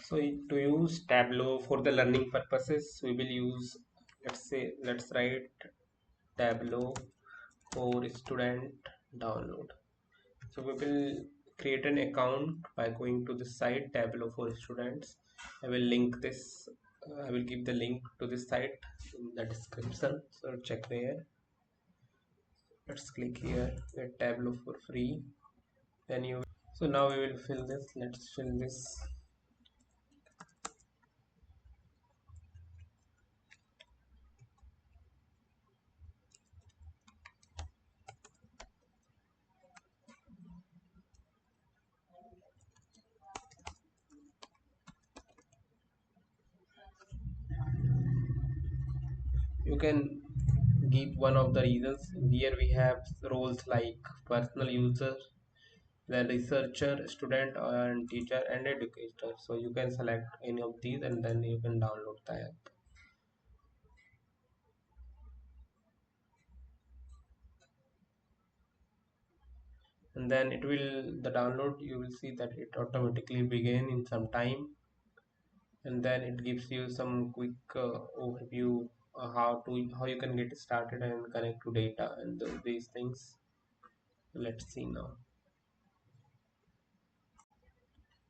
So to use Tableau for the learning purposes, we will use, let's write Tableau for student download. So we will create an account by going to the site Tableau for students. I will link this. I will give the link to this site in the description. So check there. Let's click here. Get Tableau for free. Then you. So now we will fill this. Let's fill this. You can give one of the reasons. Here we have roles like personal user, the researcher, student and teacher and educator. So you can select any of these and then you can download the app. And then it will, the download, you will see that it automatically begin in some time, and then it gives you some quick overview how you can get started and connect to data and these things. Let's see now.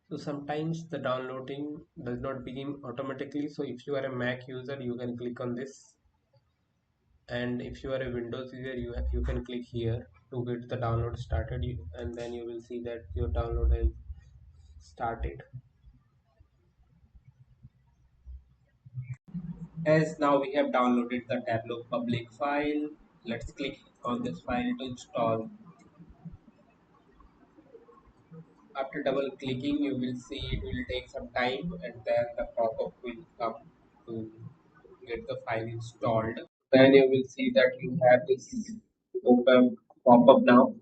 So sometimes the downloading does not begin automatically. So if you are a Mac user, you can click on this, and if you are a Windows user, you can click here to get the download started. And then you will see that your download has started. As now we have downloaded the Tableau public file, let's click on this file to install. After double clicking, you will see it will take some time and then the pop-up will come to get the file installed. Then you will see that you have this open pop-up now.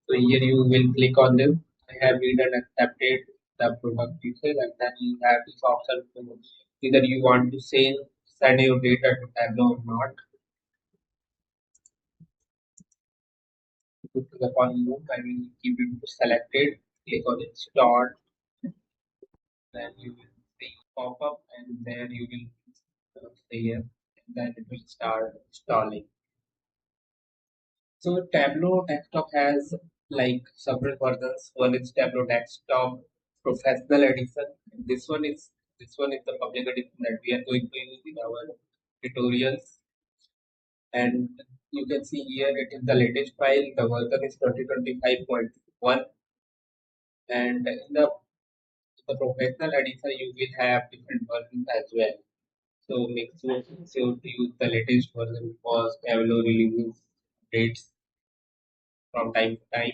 So here you will click on this. I have read and accepted the product details, and then you have this option to either you want to send your data to Tableau or not. Go to the calling loop. I will keep it selected. Click on install. Then you will see pop up, and there you will say yes, and then it will start installing. So Tableau Desktop has like several versions. One is Tableau Desktop Professional Edition. This one is the public edition that we are going to use in our tutorials. And you can see here it is the latest file. The version is 2025.1, and in the professional edition you will have different versions as well. So make sure to use the latest version because Tableau releases updates from time to time.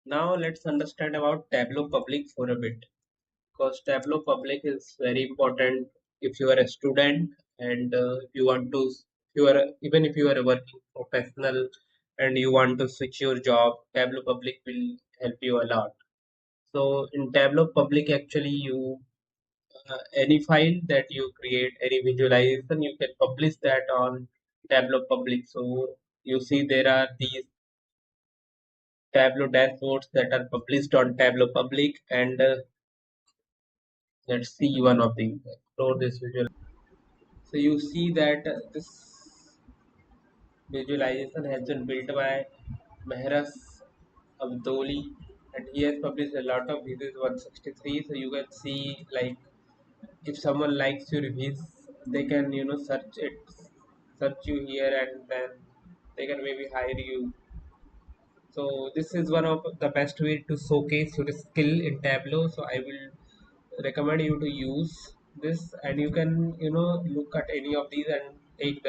Now let's understand about Tableau Public for a bit, because Tableau Public is very important if you are a student and if you want to, if you are even if you are a working professional and you want to switch your job, Tableau Public will help you a lot. So in Tableau Public, actually, you any file that you create, any visualization, you can publish that on Tableau Public. So you see there are these Tableau dashboards that are published on Tableau Public, and let's see one of these. Explore this visual. So you see that this visualization has been built by Mehras Abdoli, and he has published a lot of his 163. So you can see like if someone likes your reviews, they can search you here, and then they can maybe hire you. So this is one of the best way to showcase your skill in Tableau. So I will recommend you to use this, and you can look at any of these and take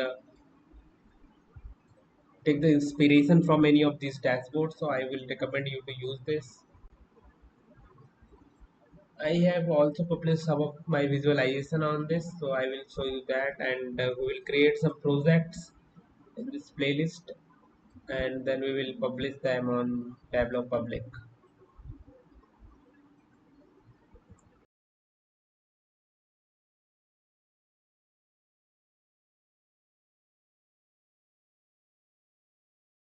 the inspiration from any of these dashboards. So I will recommend you to use this. I have also published some of my visualization on this, so I will show you that, and we will create some projects in this playlist, and then we will publish them on Tableau Public.